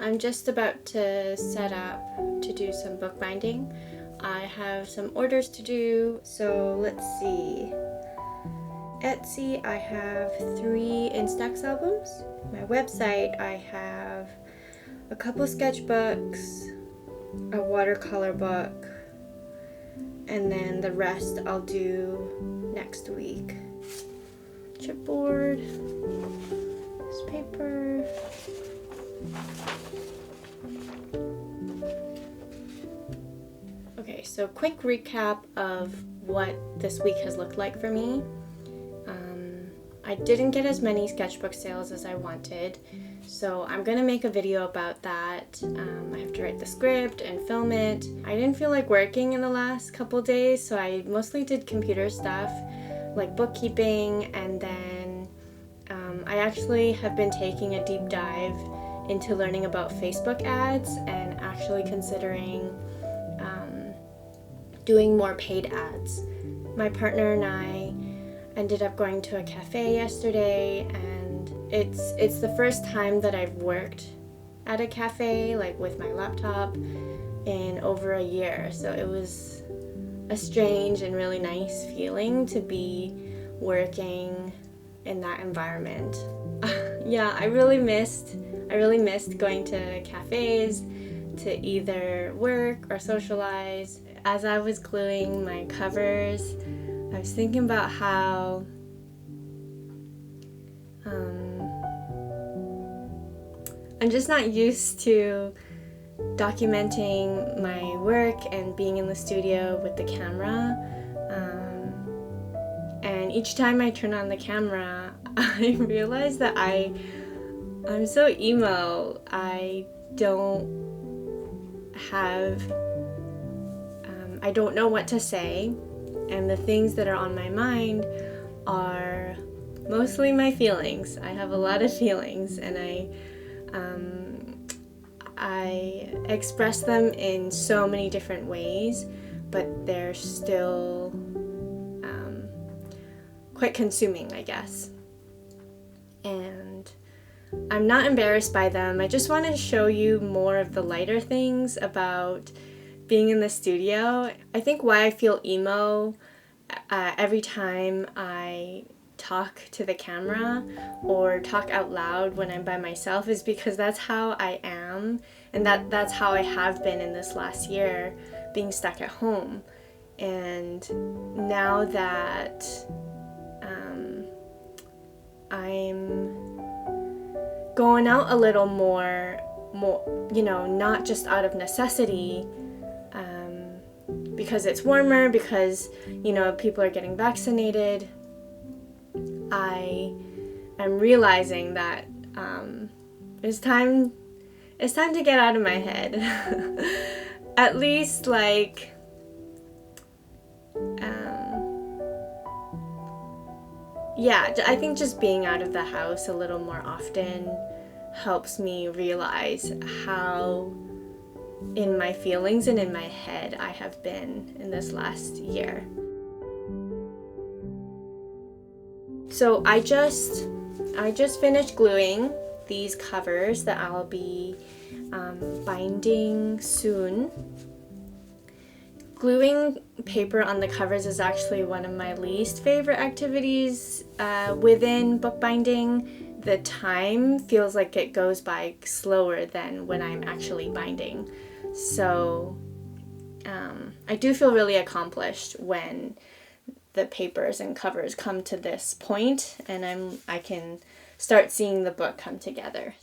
I'm just about to set up to do some bookbinding. I have some orders to do, so let's see. Etsy, I have 3 Instax albums. My website, I have a couple sketchbooks, a watercolor book, and then the rest I'll do next week. Chipboard, this paper. Okay, so quick recap of what this week has looked like for me. I didn't get as many sketchbook sales as I wanted, so I'm gonna make a video about that. I have to write the script and film it. I didn't feel like working in the last couple days, so I mostly did computer stuff like bookkeeping, and then I actually have been taking a deep dive into learning about Facebook ads and actually considering doing more paid ads. My partner and I ended up going to a cafe yesterday, and it's the first time that I've worked at a cafe, like with my laptop, in over a year. So it was a strange and really nice feeling to be working in that environment. Yeah, I really missed going to cafes to either work or socialize. As I was gluing my covers, I was thinking about how I'm just not used to documenting my work and being in the studio with the camera. And each time I turn on the camera, I realize that I'm so emo. I don't know what to say, and the things that are on my mind are mostly my feelings. I have a lot of feelings, and I express them in so many different ways, but they're still quite consuming, I guess. And I'm not embarrassed by them. I just want to show you more of the lighter things about being in the studio. I think why I feel emo every time I talk to the camera or talk out loud when I'm by myself is because that's how I am, and that's how I have been in this last year, being stuck at home. And now that I'm going out a little more, not just out of necessity, because it's warmer, because people are getting vaccinated. I am realizing that it's time to get out of my head. At least I think just being out of the house a little more often helps me realize how in my feelings and in my head I have been in this last year. So I just finished gluing these covers that I'll be binding soon. Gluing paper on the covers is actually one of my least favorite activities within bookbinding. The time feels like it goes by slower than when I'm actually binding. So I do feel really accomplished when the papers and covers come to this point and I can start seeing the book come together.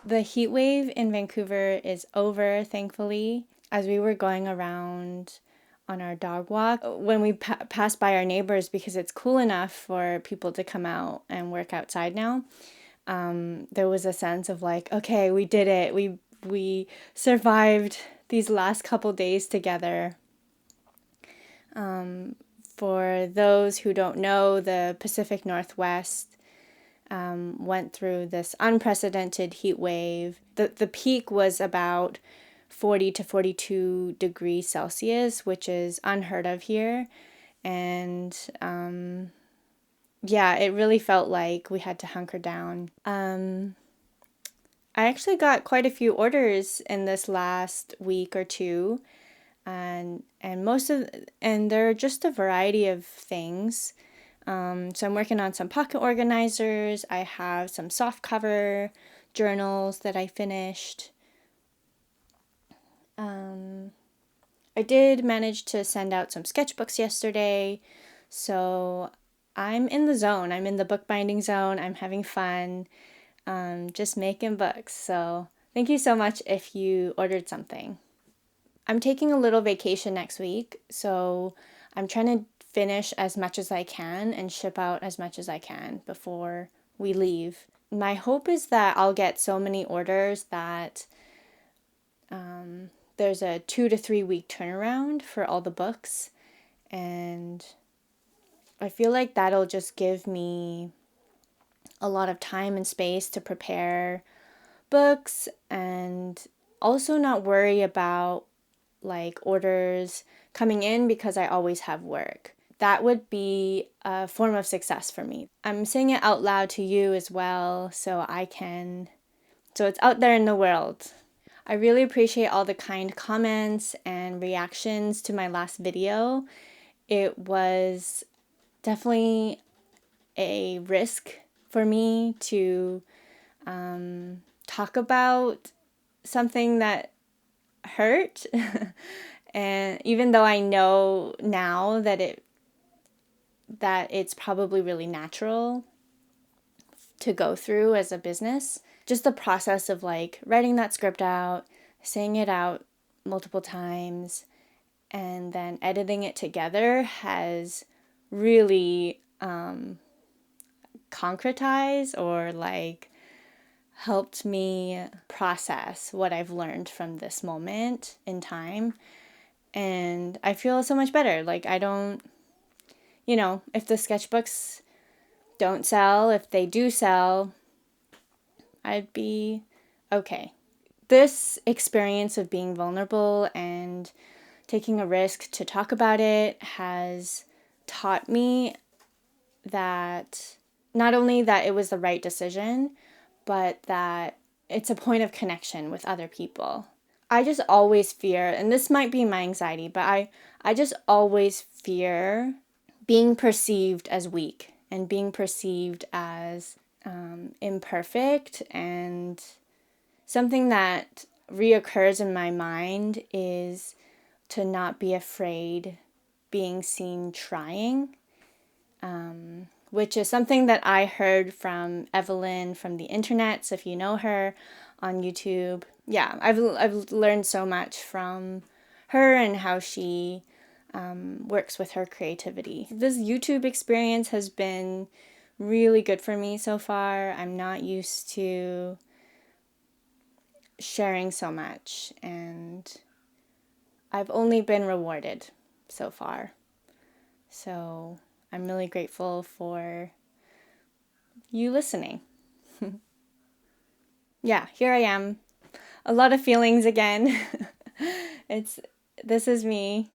The heat wave in Vancouver is over, thankfully. As we were going around on our dog walk, when we passed by our neighbors, because it's cool enough for people to come out and work outside now, there was a sense of like, okay, we did it. We survived these last couple days together. For those who don't know, the Pacific Northwest went through this unprecedented heat wave. The peak was about 40 to 42 degrees Celsius, which is unheard of here. And yeah, it really felt like we had to hunker down. I actually got quite a few orders in this last week or two. And they're just a variety of things. So I'm working on some pocket organizers. I have some soft cover journals that I finished. I did manage to send out some sketchbooks yesterday. So I'm in the zone. I'm in the bookbinding zone. I'm having fun, just making books. So thank you so much if you ordered something. I'm taking a little vacation next week, so I'm trying to finish as much as I can and ship out as much as I can before we leave. My hope is that I'll get so many orders that there's a 2 to 3 week turnaround for all the books, and I feel like that'll just give me a lot of time and space to prepare books and also not worry about like orders coming in because I always have work. That would be a form of success for me. I'm saying it out loud to you as well so it's out there in the world. I really appreciate all the kind comments and reactions to my last video. It was definitely a risk for me to talk about something that hurt. And even though I know now that it's probably really natural to go through as a business, just the process of like writing that script out, saying it out multiple times, and then editing it together has really concretized or like helped me process what I've learned from this moment in time. And I feel so much better. Like I don't, if the sketchbooks don't sell, if they do sell, I'd be okay. This experience of being vulnerable and taking a risk to talk about it has taught me that not only that it was the right decision, but that it's a point of connection with other people. I just always fear, and this might be my anxiety, but I just always fear being perceived as weak and being perceived as imperfect. And something that reoccurs in my mind is to not be afraid being seen trying, which is something that I heard from Evelyn from the internet. So if you know her on YouTube, yeah, I've learned so much from her and how she works with her creativity. This YouTube experience has been really good for me so far. I'm not used to sharing so much, and I've only been rewarded so far. So I'm really grateful for you listening. Yeah, here I am. A lot of feelings again. This is me.